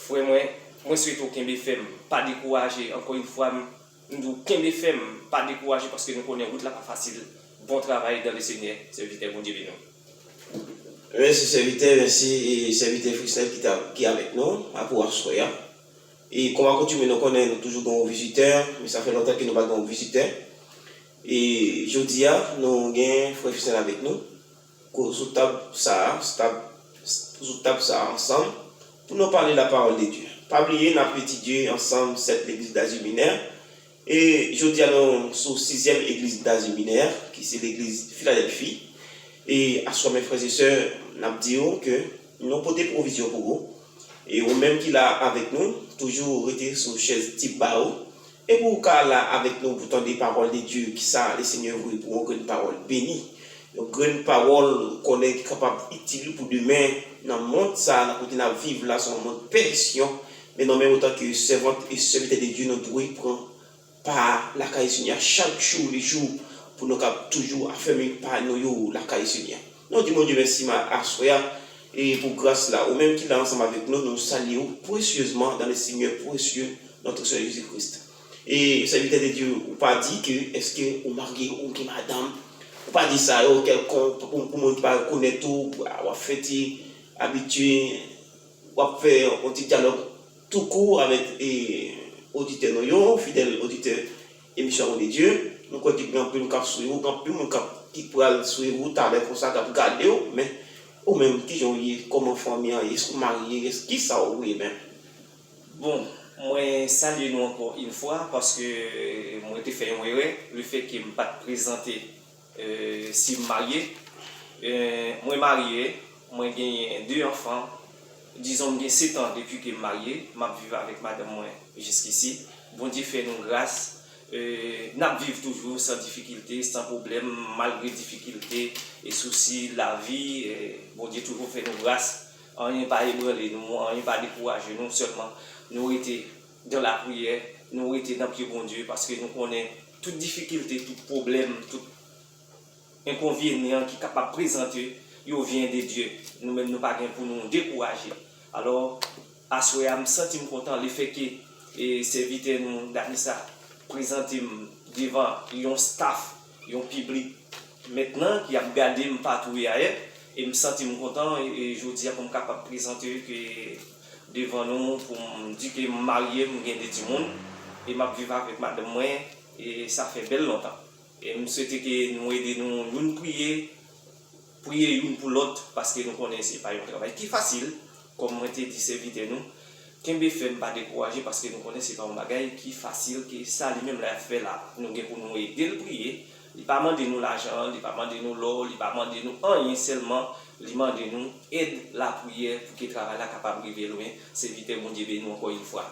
frère moi souhaite aucun BFM pas décourager encore une fois nous aucun BFM pas décourager parce que nous connaissons route là pas facile. Bon travail dans le Seigneur, serviteur bon Dieu nous. Merci serviteur, merci serviteur Fristel qui est avec nous à pouvoir soya. Et comme on continue, nous connaissons toujours nos visiteurs, mais ça fait longtemps que nous n'avons pas de visiteurs. Et je dis, nous avons un frère Fristel avec nous, sous table ça ensemble, pour nous parler de la parole de Dieu. Pas oublier, nous avons étudié ensemble cette église d'Asie Mineure. Et je dis à nous sur 6e église d'Asie Mineure, qui c'est l'église Philadelphie. Et à soi, mes frères et sœurs, nous avons dit que nous avons des provisions pour vous. Et au même qu'il a avec nous, toujours été sur chaise type bao. Et pour qu'il là avec nous, pour entendre des paroles de Dieu, qui ça, les Seigneurs vous pour une parole bénie. Une grande parole qu'on est capable d'utiliser pour demain, dans le monde, ça, nous continuons à vivre là, sur un monde perdition. Mais non, même autant que servante et serviteur de Dieu, nous devons prendre par la caille Seigneur chaque jour, les jours, pour nous toujours affirmer par nous la caille Seigneur. Nous disons, mon Dieu, merci, ma assoya. Et pour grâce là, ou même qu'il est ensemble avec nous, nous saluons précieusement dans le Seigneur précieux, notre Seigneur Jésus-Christ. Et serviteur de Dieu, ou pas dit que est-ce que vous mariez ou que madame, ou pas dit ça, ou quelqu'un pour monde pas connaître tout, ou fait habitué, ou faire un petit dialogue tout court avec auditeurs nous, fidèles auditeurs émission de Dieu. Nous continuons un peu nous cap sur vous, un peu nous cap qui pourra sur vous, avec pour ça cap garder, mais ou même qui ont comment famille, est-ce que marié, est-ce qui ça oui ben. Bon, moi salue nous encore une fois parce que moi te fait le fait qu'il me pas présenter si marié. Moi marié, moi j'ai 2 enfants. Disons j'ai 7 ans depuis que je suis marié, je vis avec madame moi jusqu'ici. Bon Dieu fait nous grâce. Nous vivons toujours sans difficulté, sans problème, malgré difficulté et soucis, la vie. Bon Dieu toujours fait nous grâce. Rien pas ébranler nous, rien pas décourager nous, seulement nous étions dans la prière, nous étions dans le pied bon Dieu parce que nous connaissons toute difficulté, tout problème, tout inconvénient qui est capable de présenter, il vient de Dieu. Nous-mêmes, nous pas pour nous décourager. Alors, à ce moment-là, je me sens content le fait que serviteur nous d'Anissa présenter devant un staff, un public maintenant qui a regardé partout hier et je me sens content et je dis comme capable de présenter que devant nous pour me dire que je suis marié, je suis des monde et je vis avec madame moi et ça fait belle longtemps. Et je souhaite que nous aidions nous prier une pour l'autre parce que nous connaissons pas un travail qui est facile comme moi t'ai dit serviteur nous. Qu'un BFM pas décourager parce que nous connaissons pas un bagage qui est facile, que ça lui-même l'a fait là. Nous pour nous aider le prier. Il ne pas demander nous l'argent, il ne pas demander nous l'eau, il ne pas demander nous rien seulement, il demande nous aide la prière pour que le travail là capable de arriver loin. Serviteur mon Dieu béni encore une fois.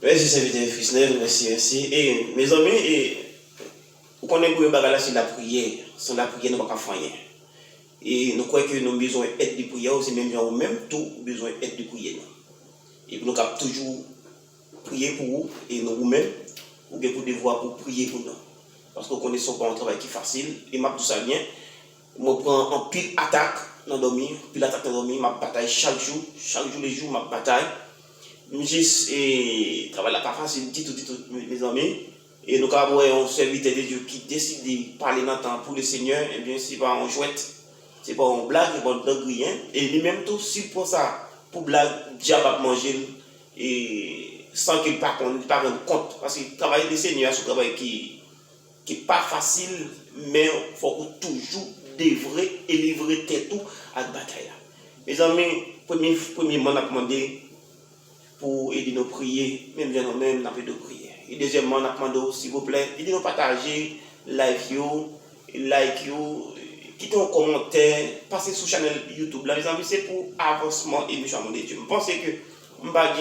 Merci serviteur Frisnel, merci. Et mes amis, vous connaissez pour le bagage c'est la prière. Sans la prière nous ne pouvons pas faire rien. Et nous croyons que nous avons besoin d'aide de prière, c'est même tout besoin d'aide de prière. Et nous avons toujours prier pour vous et nous-mêmes, ou bien pour devoir pour prier pour nous. Parce que nous connaissons pas un travail qui est facile, et je tout ça bien. Je prends un pile attaque dans le dormir, pile attaque dans le dormir, je bataille chaque jour les jours, je bataille. Juste, et travail là pas facile, dit tout, mes amis. Et nous avons un serviteur de Dieu qui décide de parler dans le temps pour le Seigneur, et bien c'est pas un chouette, c'est pas une blague, c'est pas un rien. Et lui-même tout, si pour ça, pour blague, diable à manger, et sans qu'il ne rende compte. Parce que le travail du Seigneur, c'est un travail qui n'est pas facile, mais il faut toujours livrer et livrer tout à la bataille. Mes amis, premièrement, on a demandé pour aider nous prier, même bien nous-mêmes, on a fait de prière. Et deuxièmement, on a demandé, s'il vous plaît, aider nous partager, like, quittez un commentaire, passez sur la chaîne YouTube. Là, mes amis, c'est pour avancement et mission de Dieu. Je pense que je ne vais pas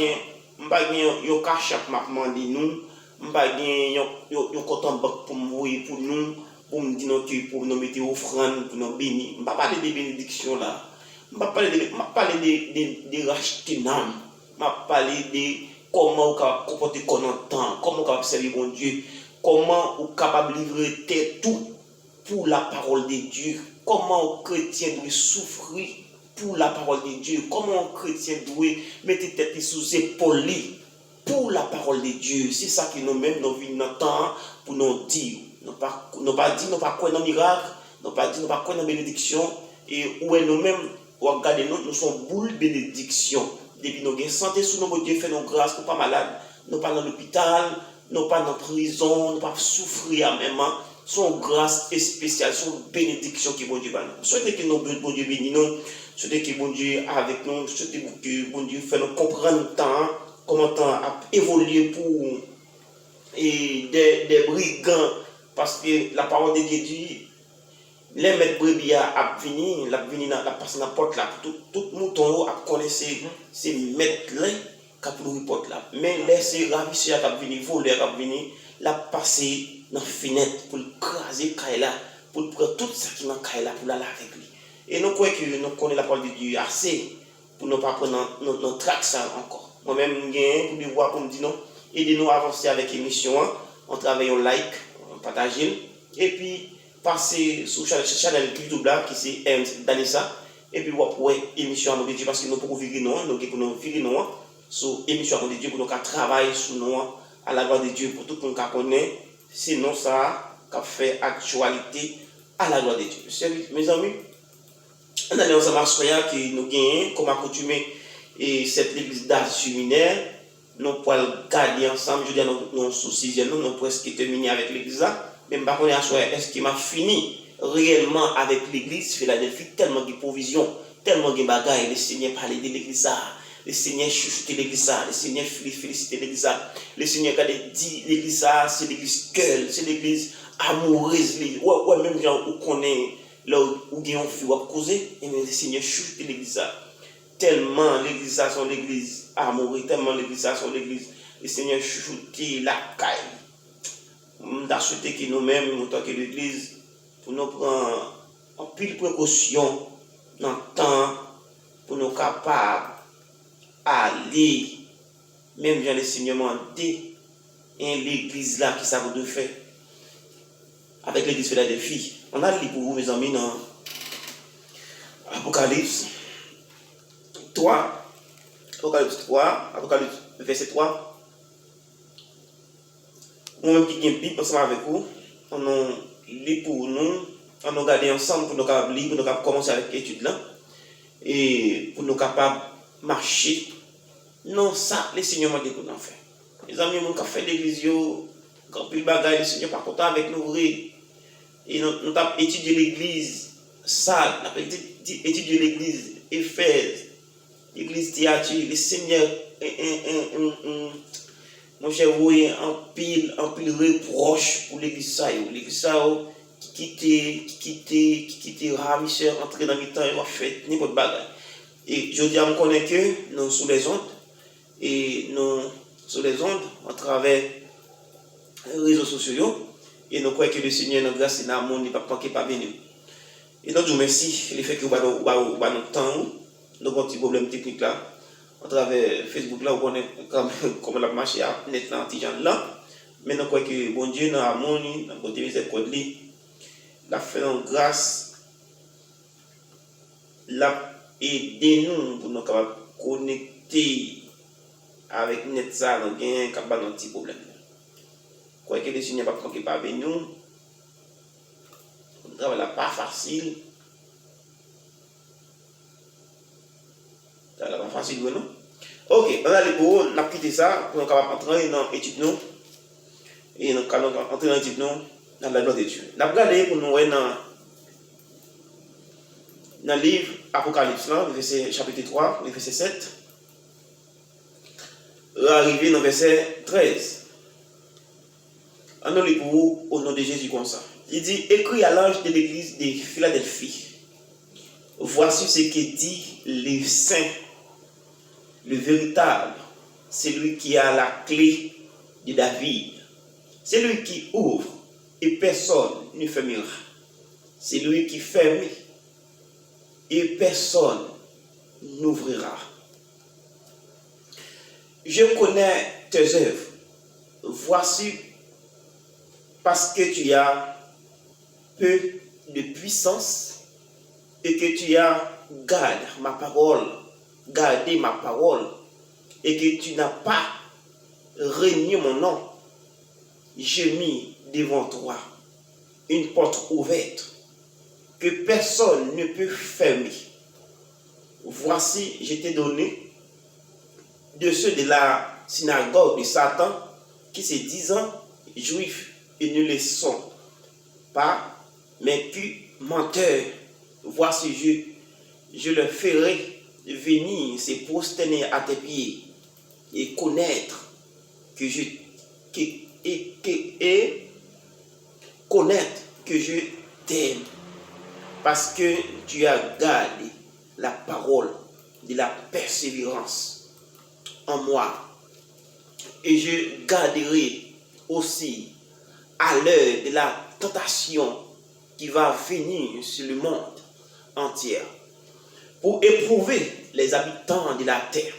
un cash-up de nous, je ne vais pas un compte en banque pour nous, pour me dire pour nous mettre offrande, pour nous bénir. Je ne vais pas parler de bénédiction là. Je ne vais pas parler de racheter l'âme. Je ne vais pas parler de comment on peut comporter qu'on entend, comment on peut servir mon Dieu, comment on est capable de livrer tout pour la parole de Dieu, comment un chrétien doit souffrir pour la parole de Dieu. Comment un chrétien doit mettre tête sous ses épaules pour la parole de Dieu. C'est ça que nous-mêmes, nous venons entendre pour nous dire. Nous pas dit, nous pas quoi dans le miracle, nous pas dit, nous pas quoi dans la bénédiction. Et où est nous-mêmes, regardez nous sommes boule bénédiction. Depuis nous avons santé sous nos Dieu, fait nos grâces, nous pas malades, nous pas dans l'hôpital, nous pas dans la prison, nous pas souffrir en même temps. Son grâce spéciale, son bénédiction qui bon Dieu va nous. Souhaitez que nos bon Dieu bénisse nous, souhaitez que bon Dieu avec nous, souhaitez que bon Dieu fait nous comprendre le temps, comment le temps a évolué pour des brigands, parce que la parole de Dieu dit, les maîtres brebis a venu, la passe dans la porte là, tout mouton a connaissé ces maîtres là, qui a la porte là. Mais les ravisseurs qui a venu, voler qui a venu, la passer dans la fenêtre pour craser Kaila, pour prendre tout ce qui est dans Kaila pour aller avec lui. Et nous croyons que nous connaissons la parole de Dieu assez pour ne pas prendre notre trac ça encore. Moi-même, je pour voir pour me dire non, aidez-nous à avancer avec l'émission, on travaille en like, on partage, et puis passer sur la chaîne YouTube là qui c'est Danissa, et puis voir pour l'émission à Dieu parce que nous pouvons vivre nous pouvons vivre sur l'émission à Dieu pour nous travailler sur nous à la gloire de Dieu pour tout le monde qui connaît. Sinon, ça a fait actualité à la gloire de Dieu. Mes amis, on a ensemble à soyons que nous gagnons, comme accoutumé, et cette église d'Ars Luminaire, nous pouvons garder ensemble. Je dis, nous sous 6e, nous pouvons presque terminer avec l'église là. Mais par contre, est-ce qu'il m'a fini réellement avec l'église Philadelphie, tellement de provisions, tellement de bagailles, le Seigneur parlait de l'église là. Le Seigneur chuchote l'église, le Seigneur félicite l'église, le Seigneur dit l'église, c'est l'église cœur, c'est l'église amoureuse. Ouais, même gens où connaît là où il y a un feu à causer, et le Seigneur chuchote l'église. Tellement l'église, c'est l'église amoureuse, tellement l'église, c'est l'église, le Seigneur chuchote la caille. On a souhaité que nous-mêmes, en tant que l'église, pour nous prendre en pile précaution dans le temps, pour nous capables aller, même dans le Seigneur m'a dit, l'église là qui ça vous de faire avec l'église Philadelphie. On a lu pour vous, mes amis, dans Apocalypse 3, Apocalypse verset 3. Nous-mêmes qui avons Bible ensemble avec vous, on a lu pour nous, on a regardé ensemble pour nous capables lire, pour nous commencer avec l'étude là, et pour nous capables marcher. Non, ça, le Seigneur m'a dit pour nous faire. Les amis, nous avons fait l'église, quand plus de bagaille, le Seigneur n'est pas content avec nous. Et nous avons étudié l'église, ça, nous avons étudié l'église Éphèse, l'église Thyatire, le Seigneur, mon cher, oui, en pile reproche pour l'église ça, qui quitte ravisseur, entrer dans le temps, et va faire n'importe bagaille. Et je dis à me connaître que nous sous les ondes, et nous sur les ondes, à travers les réseaux sociaux, et nous croyons que le Seigneur, notre grâce et l'amour, n'est pas manqué par venir. Et nous disons merci, le fait que nous avons notre temps, nous avons un petit problème technique là, à travers Facebook là, où on est comme la marché à net là, là. Mais nous croyons que bon Dieu, notre amour, notre côté miséricorde, la fait en grâce, la aidé nous pour nous connecter avec net ça, nous avons un petit problème. Quoi que le Seigneur va manquer par nous, le travail n'est pas facile. Ça n'est pas facile, non? Ok, on a les beaux, on a quitté ça pour nous entrer dans l'étude nous. Et nous allons entrer dans l'étude nous, dans la gloire de Dieu. Nous allons regarder pour nous dans le livre Apocalypse, chapitre 3, verset 7. Arrivé dans le verset 13. On a lu pour vous au nom de Jésus comme ça. Il dit, écrit à l'ange de l'église de Philadelphie. Voici ce que dit le saint, le véritable, celui qui a la clé de David. Celui qui ouvre et personne ne fermera. Celui qui ferme et personne n'ouvrira. Je connais tes œuvres. Voici parce que tu as peu de puissance et que tu as gardes ma parole, garder ma parole, et que tu n'as pas renié mon nom, j'ai mis devant toi une porte ouverte que personne ne peut fermer. Voici, je t'ai donné de ceux de la synagogue de Satan qui se disent juifs et ne le sont pas, mais qui menteurs. Voici, je leur ferai venir se prosterner à tes pieds et connaître que je connaître que je t'aime, parce que tu as gardé la parole de la persévérance en moi. Et je garderai aussi à l'heure de la tentation qui va venir sur le monde entier pour éprouver les habitants de la terre.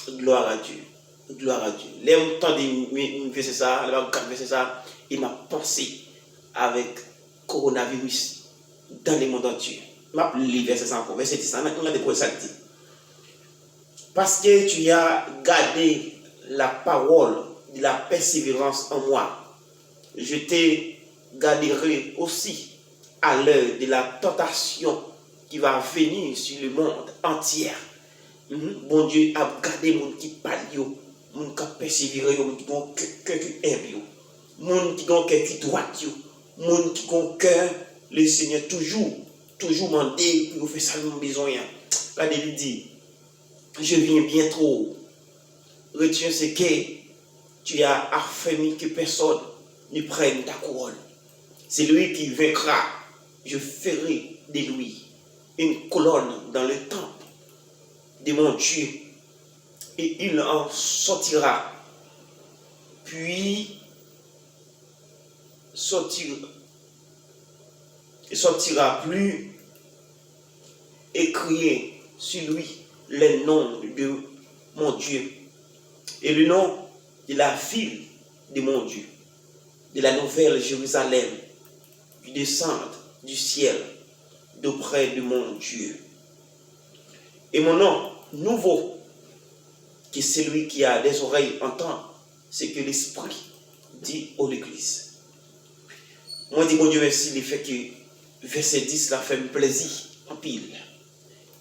Gloire à Dieu. Gloire à Dieu. Les temps de verser ça, il m'a pensé avec coronavirus dans le monde entier. M'a lu verset 100 encore, verset 10, on a des points ça dit. Parce que tu as gardé la parole de la persévérance en moi, je te garderai aussi à l'heure de la tentation qui va venir sur le monde entier. Bon Dieu a gardé mon qui parle, mon qui a persévéré, mon qui a cœur qui aime, mon qui a cœur qui droit, mon qui a cœur, le Seigneur toujours mandé pour faire ça mon besoin. Regardez, lui dit, je viens bientôt. Retiens ce que tu as affermi que personne ne prenne ta couronne. C'est lui qui vaincra. Je ferai de lui une colonne dans le temple de mon Dieu, et il en sortira. Puis sortira plus et crier sur lui le nom de mon Dieu et le nom de la ville de mon Dieu, de la nouvelle Jérusalem, qui descend du ciel d'auprès de mon Dieu. Et mon nom nouveau, qui est celui qui a des oreilles entend ce que l'Esprit dit à l'Église. Moi, dis mon Dieu merci, le fait que verset 10 la fait me plaisir en pile.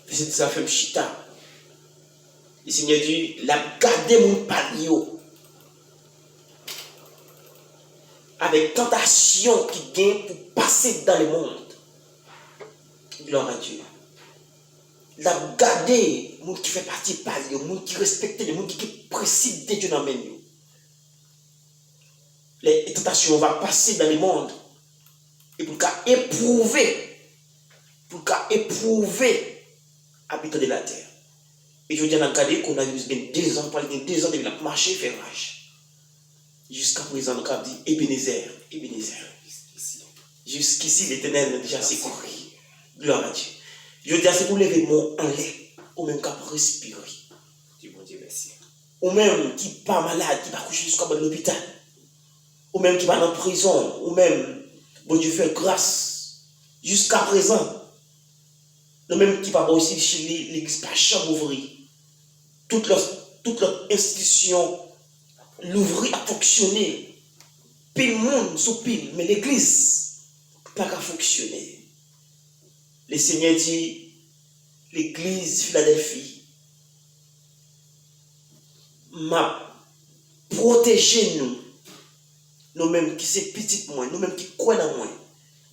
Verset 10 la fait me chita. Le Seigneur dit, la garder mon palier avec tentation qui gagne pour passer dans le monde. Gloire à Dieu. La garder, mon qui fait partie palier, mon qui respecte, le monde qui précise de Dieu dans le monde. Les tentations vont passer dans le monde. Et pour qu'à éprouver habitants de la terre. Et je dis à regarder qu'on a eu 2 ans, pour 2 ans de marcher, faire rage. Jusqu'à présent, on a dit Ebenezer. Jusqu'ici, l'Éternel a déjà secouru. Gloire à Dieu. Je dis à ce que vous levez mon en l'air, ou même qu'à respirer. Ou même qui pas malade, qui va coucher jusqu'à l'hôpital. Ou même qui va en prison, ou même, bon Dieu fait grâce, jusqu'à présent. Ou même qui va aussi chez l'église, pas chambre ouvrir. Toute leur institution, l'ouvrir a fonctionné. Pile monde sous pile, mais l'église, pas qu'à fonctionner. Le Seigneur dit, l'église Philadelphie m'a protégé nous-mêmes qui c'est petit moins, nous-mêmes qui croient dans moi,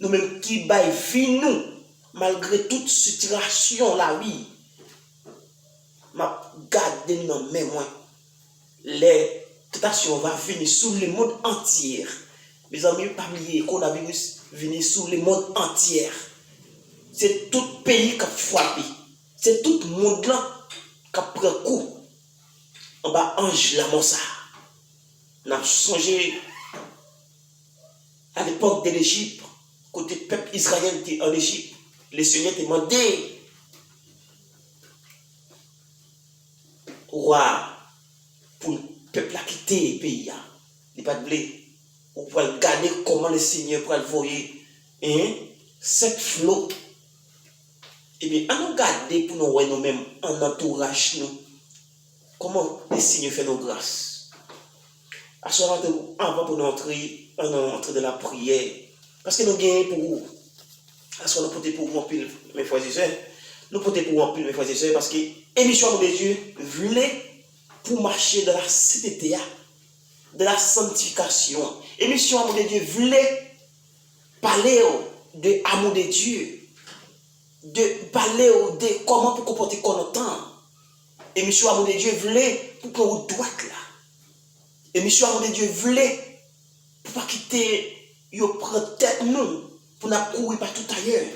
nous-mêmes qui baillent vie nous, malgré toute situation la vie, m'a gardé dans mes mains. Les tentations vont venir sur le monde entier. Mes amis, pas oublier qu'on a venu sur le monde entier. C'est tout pays qui a frappé. C'est tout le monde là qui a pris un coup. En bas, ange la monsa. On a songé à l'époque de l'Égypte, côté peuple israélien était en Égypte. Le Seigneur demandait au roi pour le peuple à quitter le pays. Il n'y a pas de blé. On peut regarder comment le Seigneur peut le voyer. 7 flots Eh bien, à nous garder pour nous voir nous-mêmes en entourage nous. Comment les signes font nos grâces. À ce moment avant pour nous entrer dans la prière. Parce que nous gagnons pour vous. À ce moment nous potons pour vous en pile, mes frères et sœurs. Nous potons pour vous en pile, mes frères et sœurs, parce que l'émission de Dieu voulait pour marcher dans la sainteté, de la sanctification. L'émission de Dieu voulait parler de l'amour de Dieu. De parler de comment pour comporter qu'on entend. Et monsieur amour de Dieu voulait pour qu'on droite là. Et monsieur amour de Dieu voulait pour pas quitter yo prendre tête nous pour n'a courir pas tout ailleurs.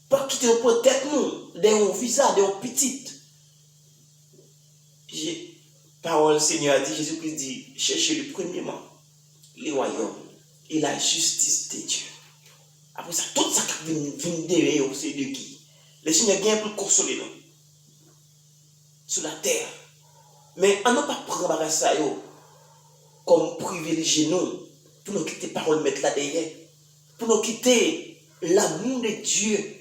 Pas quitter yo prendre tête nous d'un visa d'un petit. Parole Seigneur a dit, Jésus-Christ dit, cherchez le premièrement les royaumes et la justice de Dieu. Après ça, tout ça qui vient derrière, c'est de qui? Le Seigneur vient pour consoler nous. Sur la terre. Mais on n'a pas prendre ça comme privilégié nous, pour nous quitter parole mettre là derrière. Pour nous quitter l'amour de Dieu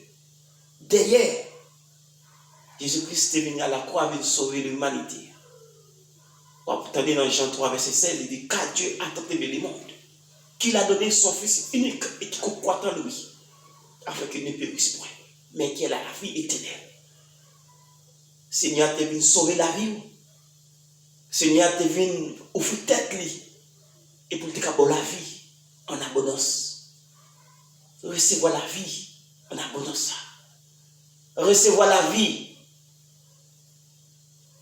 derrière. Jésus-Christ est venu à la croix pour sauver l'humanité. Vous entendez dans Jean 3, verset 16, il dit, car Dieu a tant aimé le monde, qu'il a donné son Fils unique et qui croit en lui, afin qu'il ne périsse point, mais qu'il ait la vie éternelle. Seigneur, tu es venu sauver la vie. Seigneur, tu es venu offrir tête lui, et pour te faire la vie en abondance. Recevoir la vie en abondance. Recevoir la vie.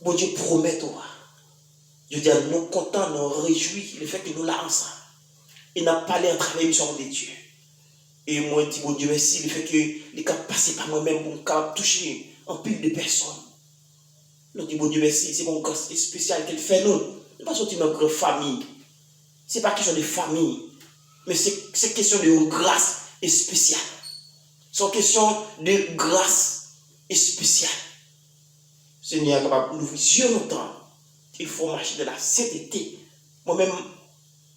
Bon Dieu promet toi. Je dis, nous contents, nous réjouis le fait que nous l'avons ensemble. Et nous avons parlé en travers l'émission de Dieu. Et moi, je dis, bon Dieu, merci, le fait que les cas passés par moi-même, pour toucher un pile de personnes. Nous disons, bon Dieu, merci, c'est mon grâce spécial qu'elle fait nous. Nous ne pas sortir dans une grande famille. Ce n'est pas question de famille, mais c'est question de grâce spéciale. C'est question de grâce spéciale. Seigneur, capable d'ouvrir les yeux longtemps. Il faut marcher de la sainteté. Moi-même,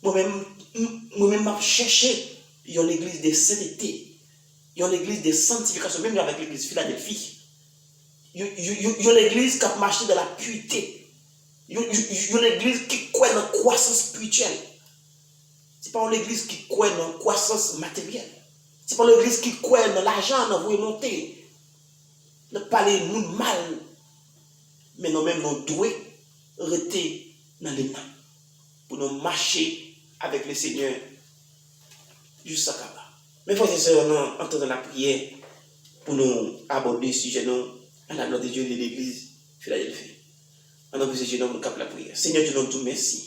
je cherché une église de sainteté, une église de sanctification, même avec l'église Philadelphie. Il y a l'église qui a marché dans la pureté. Il y a l'église qui croit dans la croissance spirituelle. Ce n'est pas l'église qui croit dans la croissance matérielle. Ce n'est pas l'église qui croit dans l'argent, dans vous monter. Ne parlez nous mal. Mais nous-mêmes, nous devons rester dans les mains. Pour nous marcher avec le Seigneur jusqu'à là. Mais frères et sœurs, nous entrons dans la prière pour nous aborder ce sujet à la gloire de Dieu et de l'église Philadelphie. En nom de Jésus, nous capons la prière. Seigneur Dieu, nous te remercions.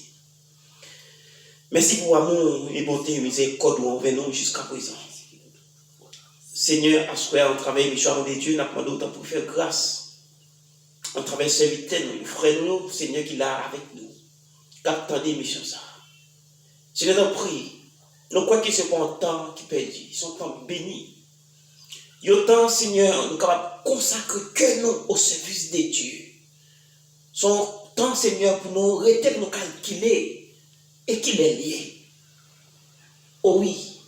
Merci pour l'amour et bonté et miséricorde envers nous jusqu'à présent. Seigneur, à ce qu'on travaille avec de Dieu, nous demandons autant pour faire grâce. On travaille serviteur, nous, frère nous, Seigneur qui l'a avec nous. Captant des missions ça. Seigneur, nous prions. Nous croyons que ce n'est pas un temps qui perdu, ils sont temps bénis. Il y a autant, Seigneur, nous sommes capables de consacrer que nous au service de Dieu. Son temps, Seigneur, pour nous rester, pour nous calculer et qu'il est lié. Oh oui,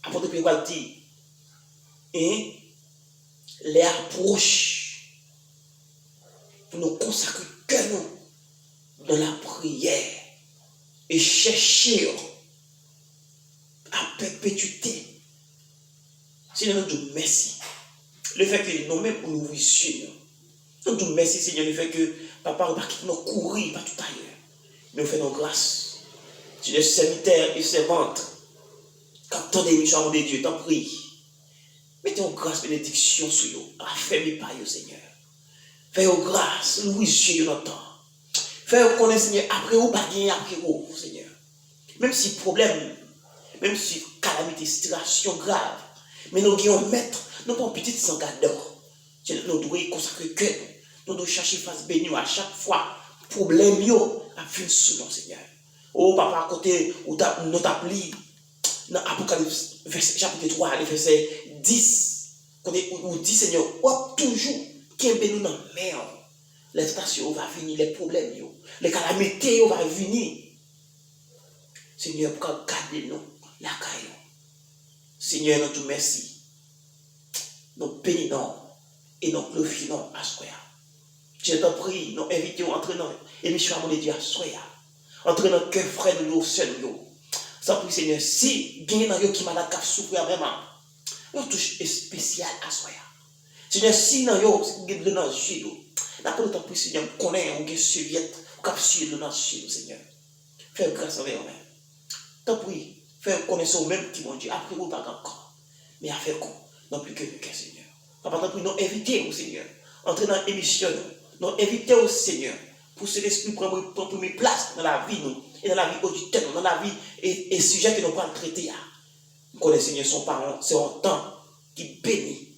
apôtre Pierre dit, les approches pour nous consacrer que nous dans la prière et chercher à perpétuité. Seigneur, nous te merci. Le fait que nous-mêmes nous ouvrions, nous te merci, Seigneur, le fait que papa ne quitte nous courir pas tout ailleurs. Mais nous faisons grâce. Tu es serviteur et servante. Quand des missions de Dieu, t'en prie. Mettez en grâce, bénédiction sur nous. Affermis par vous, Seigneur. Fais-vous grâce, louis notre Fais-vous connaître, Seigneur, après vous, pas gagner après vous, Seigneur. Même si problème, même si calamité, situation grave, mais nous devons mettre, nous pas un petit sang d'or. Nous devons consacrer que nous devons chercher face bénie à chaque fois. Problème, à fin sous nous, Seigneur. Oh, papa, à côté, où nous t'appelons, dans Apocalypse, chapitre 3, verset 10, où dit, Seigneur, toujours, qui est nous dans la mer, les stations vont venir, les problèmes, les calamités vont venir. Seigneur, pour garder nous, la caille. Seigneur, nous te remercions. Nous bénissons et nous glorifions à soi. Je t'en prie, nous invitons à entrer dans l'émission à mon Dieu à soi. Entrer dans le cœur frère nous, seul nous. Sans prie Seigneur, si il y a qui m'a la souffrir même, nous touche spécial à soi. Seigneur, si nous avons de dans chez nous, n'a pas le temps pour Seigneur, connaît un soviet, ou capsuler le dans chez nous, Seigneur. Fais grâce envers nous. Tant pis, fais connaître même qui mon Dieu, après vous pas encore. Mais à faire quoi? Non plus que le cœur, Seigneur. Papa, tant pis, nous inviter au Seigneur. Entrer dans l'émission, nous inviter au Seigneur. Pour que l'Esprit prenne première place dans la vie, nous, et dans la vie auditeur, dans la vie et sujet que nous allons traiter. Nous connaissons, Seigneur, son parent, c'est un temps qui bénit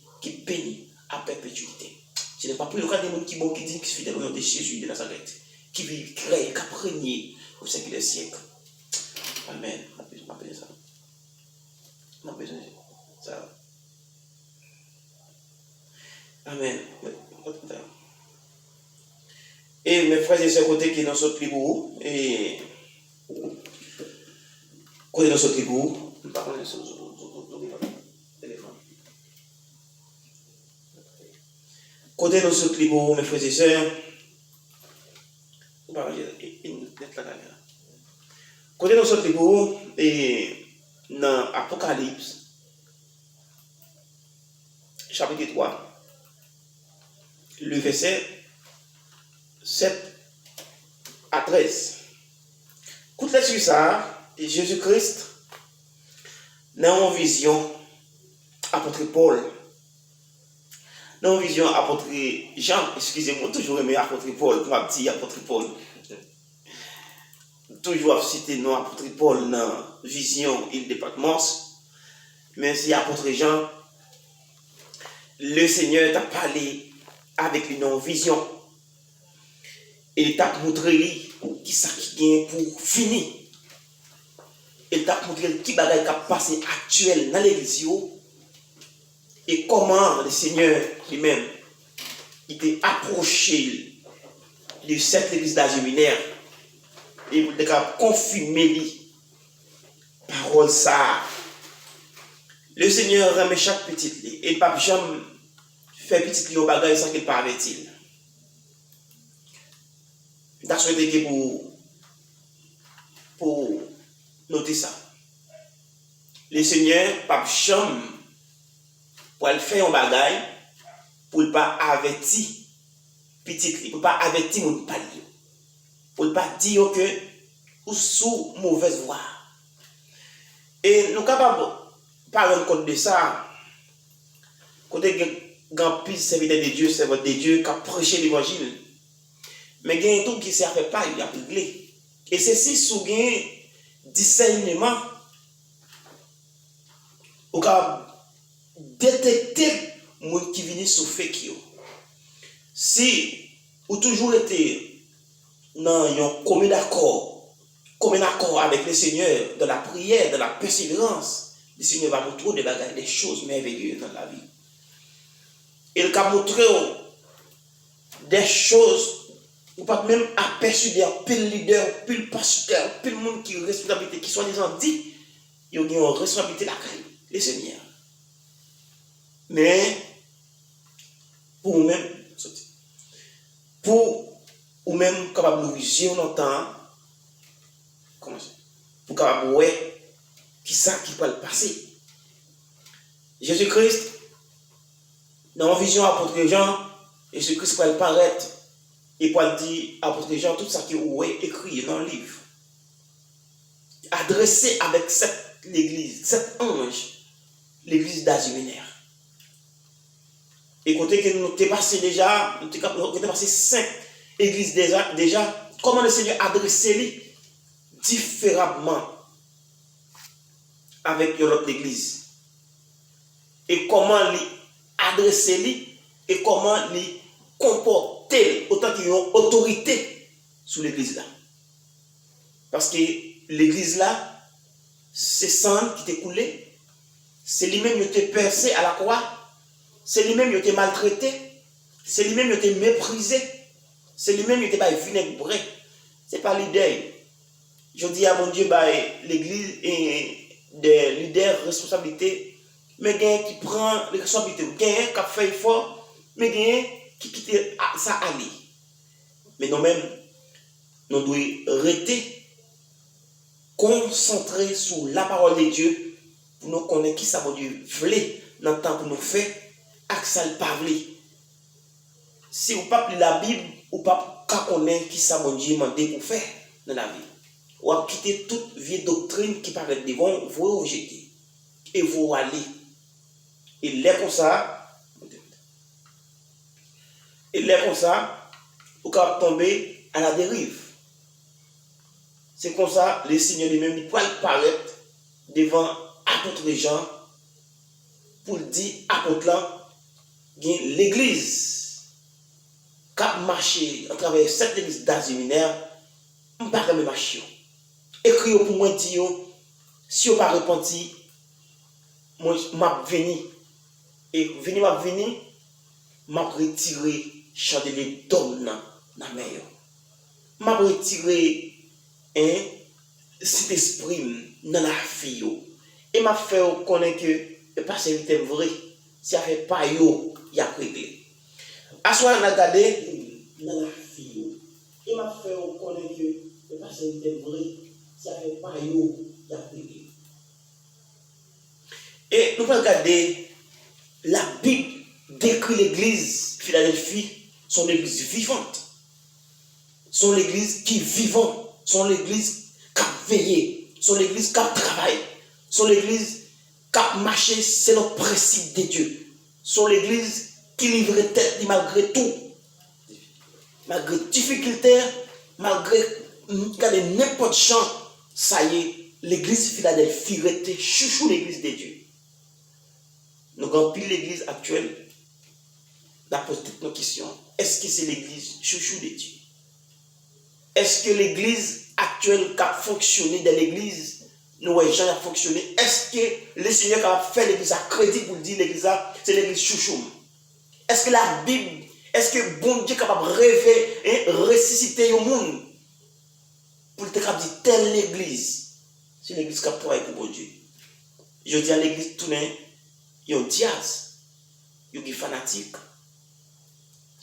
à perpétuité. Ce n'est pas plus le cas des gens qui bon qui disent qu'ils sont fidèles au nom de Jésus de Nazareth, qui vivent, créent, qui ont régné au siècle des siècles. Amen. On a besoin de ça. On a besoin de ça. Amen. Et mes frères et sœurs, côté qui nous sont tribus, et côté nous sont tribus, nous parlons de téléphone. Côté nous sommes tribus, mes frères et sœurs, nous parlons de côté nous sommes tribus, et dans Apocalypse, chapitre 3, le verset 7 à 13. Écoutez sur ça, Jésus-Christ, dans une vision, apôtre Paul, dans une vision, apôtre Jean, excusez-moi, toujours aimé apôtre Paul, comme dit apôtre Paul. Toujours cité non apôtre Paul dans vision, il de Patmos, mais c'est apôtre Jean, le Seigneur t'a parlé avec une vision. Et il t'a montré qui ça qui vient pour finir. Il t'a montré qui bagaille qui a passé actuel dans l'église et comment le Seigneur lui-même il était approché de cette église d'Asie mineure et il a confirmé les paroles ça. Le Seigneur remet chaque petite lit et pas jamais fait petite lit au bagaille sans qu'il parle il. Je souhaite pour noter ça. Le Seigneur, pas chambre, pour le faire un bagaille, pour ne pas avertir petit, pour ne pas avertir mon palier, pour ne pas dire que ou sous mauvaise voie. Et nous sommes capables de parler compte de ça. Côté grand pile serviteur de Dieu, serveur de Dieu, qui a prêché l'évangile. Mais il y a un tout qui s'est fait pas, il a réglé. Et c'est si sous un discernement, on peut détecter les gens qui viennent sur fake. Si vous toujours été dans un commun accord avec le Seigneur, de la prière, de la persévérance, le Seigneur va montrer des choses merveilleuses dans la vie. Il va montrer des choses. Ou pas même aperçu des pile leader, pile pasteur, pile monde qui a une responsabilité, qui soit des gens dit, ils ont une responsabilité la les Seigneurs. Mais, pour nous-mêmes, pour nous-mêmes, capable de viser longtemps, comment ça? Pour capable de qui ça qui peut le passer. Jésus-Christ, dans la vision apôtre Jean, Jésus-Christ peut le paraître. Et pour dire apôtre Jean tout ça qui est écrit dans le livre. Adressé avec l'église, cet ange, l'église d'Asie mineure. Et côté que nous avons passé déjà, nous avons passé 5 églises déjà, comment le Seigneur adressé lui différemment avec l'autre église. Et comment lui adresser lui et comment lui comporter autant qu'il y a une autorité sur l'église là. Parce que l'église là, c'est sang qui t'est coulé, c'est lui-même qui était percé à la croix, c'est lui-même qui était maltraité, c'est lui-même qui était méprisé, c'est lui-même qui était vinaigré. C'est pas l'idée. Je dis à mon Dieu, l'église est des leaders responsabilités, mais quelqu'un qui prend les responsabilités, quelqu'un qui a fait effort, mais bien qui quitte ça aller. Mais nous-mêmes, nous devons rester concentrés sur la parole de Dieu pour nous connaître qui ça veut Dieu voulait dans le temps pour nous faire, et ça ne pas voulait. Si vous ne pas la Bible, ou pas connaître qui ça veut Dieu demandé pour faire dans la vie. Ou à quitter toute vieille doctrine qui paraît devant, vous rejeter et vous aller. Et là comme ça, vous pouvez tomber à la dérive. C'est comme ça, le Seigneur lui-même, il peut paraître devant apôtre Jean pour dire apôtre là, l'église qui a marché à travers cette église d'Asie mineure, je ne peux pas marcher. Écris pour moi dire, si vous pas repenti, moi je vais venir. Et venir m'a retiré chandelier d'homme dans la mer. M'a retiré cet esprit dans la vie. Et m'a fait connaître que le passé était vrai. Si ça fait pas yo, il y a réglé. À ce moment-là, on a regardé dans la vie. Et m'a fait connaître que le passé était vrai. Si ça fait pas yo, il y a réglé. Et nous allons regarder la Bible décrit l'église Philadelphie, son église vivante. Son église qui est vivante. Son église qui a veillé. Son église qui a travaillé. Son église qui a marché selon le principe de Dieu. Son église qui livrait tête malgré tout. Malgré difficultés, malgré n'importe chance, ça y est, l'église Philadelphie était chouchou l'église de Dieu. Nous avons pile l'église actuelle. La pose toutes nos questions. Est-ce que c'est l'église chouchou de Dieu? Est-ce que l'église actuelle qui a fonctionné dans l'église, nous avons jamais fonctionné? Est-ce que le Seigneur qui a fait l'église à crédit pour dire l'église, c'est l'église chouchou? Est-ce que la Bible, est-ce que bon Dieu est capable de rêver et ressusciter le monde pour te dire telle l'église? C'est l'église qui a travaillé pour bon Dieu. Je dis à l'église tournée. Il y a un diaz, il y a des fanatiques.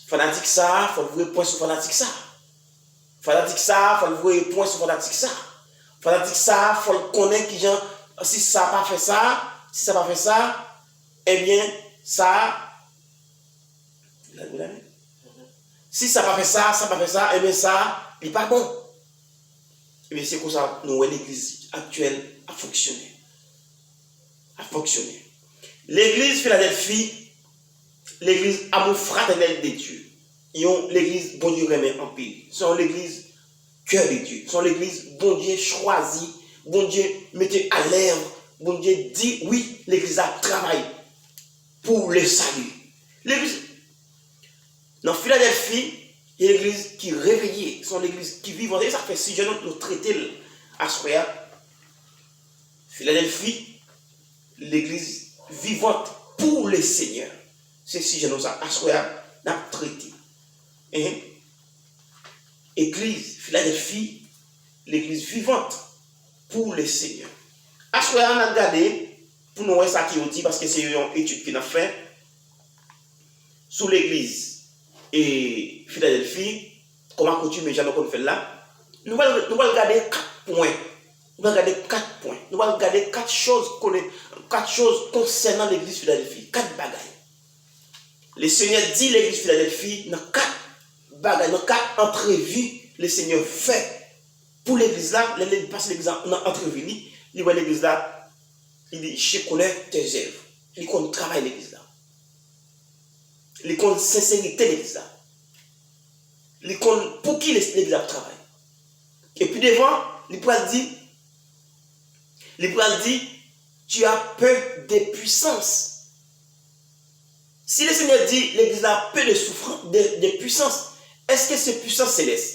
Fanatique ça, il faut le voir point sur fanatique ça. Fanatique ça, il faut le voir point sur fanatique ça. Fanatique ça, il faut le connaître qui genre, si ça n'a pas fait ça, si ça n'a pas fait ça, eh bien, ça. Si ça n'a pas fait ça, ça n'a pas fait ça, eh bien, ça, il n'est pas bon. Eh bien, c'est comme ça, nous, l'église actuelle a fonctionné. L'église Philadelphie, l'église amour fraternel de Dieu. L'église bon Dieu remet en pile. C'est l'église cœur de Dieu. C'est l'église bon Dieu choisi. Bon Dieu mettez à l'air. Bon Dieu dit oui, l'église a travaillé pour le salut. L'église, dans Philadelphie, il y a l'église qui est réveillée. C'est l'église qui vit. Et ça fait 6 jours nous traiter à Soya. Philadelphie, l'église vivante pour le Seigneur. C'est si je nous a traité. Et église Philadelphie, l'église vivante pour le Seigneur. Assoya, on a regardé, pour nous voir ça qui dit, parce que c'est une étude qu'on a fait sur l'église et Philadelphie, comme à coutume, j'ai encore fait là. Nous allons regarder 4 points. Nous allons regarder 4 points. Nous allons regarder 4 choses concernant l'église Philadelphie. 4 bagailles. Le Seigneur dit l'église Philadelphie dans 4 bagailles, dans 4 entrevues, le Seigneur fait pour l'église là. Il passe l'église dans entrevue. Il voit l'église là. Il dit je connais tes œuvres. Il connaît le travail de l'église là. Il connaît la sincérité de l'église là. Il connaît pour qui l'église là travaille. Et puis devant, il peut dire tu as peur des puissances. Si le Seigneur dit l'église a peur de souffrance, de puissance, est-ce que c'est puissance céleste?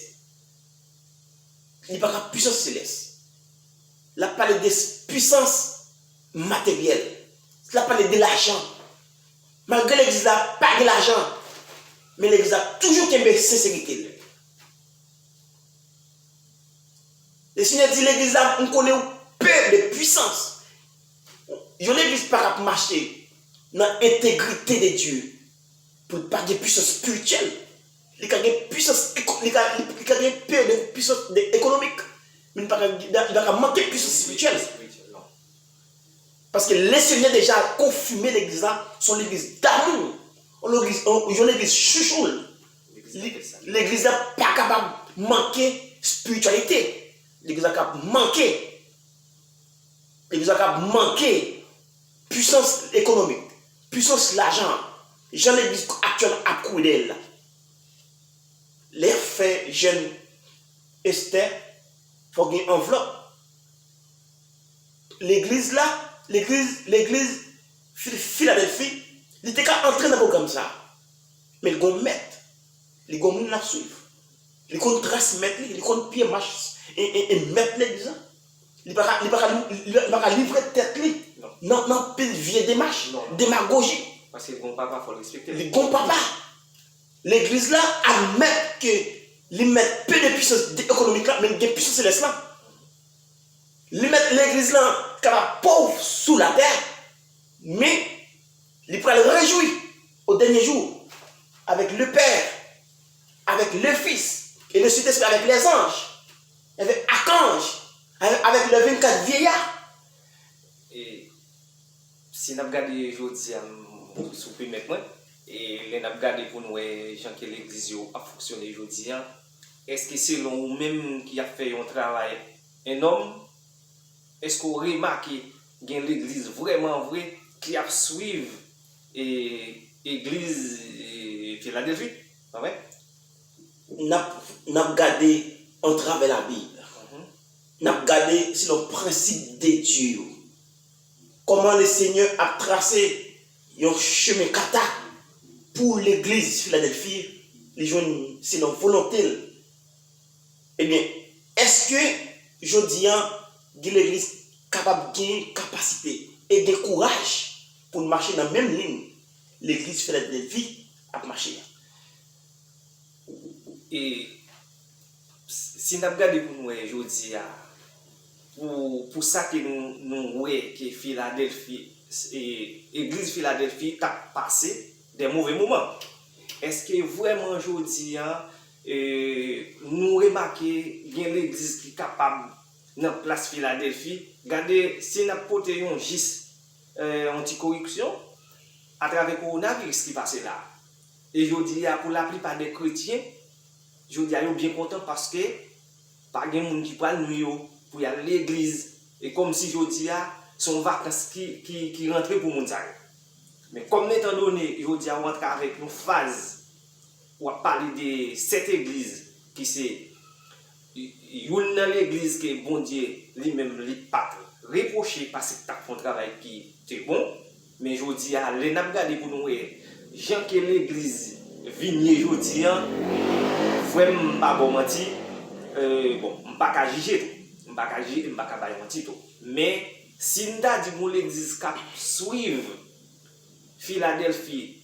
Il n'y a pas de puissance céleste. Il a parlé de puissance matérielle. Il a parlé de l'argent. Malgré l'église n'a pas de l'argent, mais l'église a toujours qu'une sincérité. Le Seigneur dit l'église a on connaît peur de puissance. Il y a l'église par marcher dans l'intégrité de Dieu. pour pas de puissance spirituelle. Il a une puissance il a une puissance économique. Mais il va manquer de puissance spirituelle. Parce que le Seigneur déjà a confirmé l'église là, son église d'amour. Une église chouchoule. L'église n'est pas capable de manquer de spiritualité. L'église n'est capable de manquer. L'église n'est capable de manquer puissance économique, puissance de l'argent. Jean l'église actuelle a couru d'elle. Les faits jeunes Esther, il faut qu'il y ait une enveloppe. L'église là, l'église Philadelphie, il était entré dans le programme ça. Mais il y a un maître, il y a un monde à suivre. Il y a un transmettre, il y a un pied marche et mettre l'église. Il ne va pas livrer tête non pile vieille démarche, démagogie. Parce que le bon papa, il faut le respecter. Le bon papa. L'église là admet que il met peu de puissance économique là, mais de puissance céleste là. L'église là, qui est pauvre sous la terre, mais il peut le réjouir au dernier jour avec le Père, avec le Fils et le Saint-Esprit, avec les anges, avec Archange, avec les 24 vieillards. Et si nous regardons aujourd'hui, sous le point, et nous regardons pour nous, gens que l'église a fonctionné aujourd'hui, est-ce que c'est l'homme même qui a fait un travail énorme? Est-ce qu'on remarque qu'il y a l'église vraiment vraie qui a suivi l'église Philadelphie? Nous avons regardé en travers la Bible. Nous avons regardé sur le principe de Dieu. Comment le Seigneur a tracé un chemin kata pour l'église Philadelphie. Les gens, c'est leur volonté. Eh bien, est-ce que je dis l'église capable de capacité et de courage pour marcher dans la même ligne? L'église Philadelphie a marché. Et si nous regardons pour nous aujourd'hui, pour ça que nous voyons que Philadelphie, l'église Philadelphie a passé des mauvais moments. Est-ce que vraiment aujourd'hui, nous remarquons qu'il y a l'église qui est capable dans la place Philadelphie? Regardez, si nous avons porté un gis anti-corruption à travers le coronavirus qui passe là. Et je dis pour la plupart des chrétiens, je dis bien content parce que pas de monde qui parle nous pour y aller à l'église. Et comme si je dis son vacances qui rentre pour mon temps. Mais comme étant donné, je dis on rentre avec une phase pour parler de cette église qui c'est une l'église que bon Dieu lui-même lui pas reproché parce que tu as fait un travail qui est bon. Mais je dis à les n'a regardé pour nous gens que l'église vigné je dis vraiment pas bon menti bon pas juger pas bailler menti tout. Mais si nous dit mon l'église cap suivre Philadelphie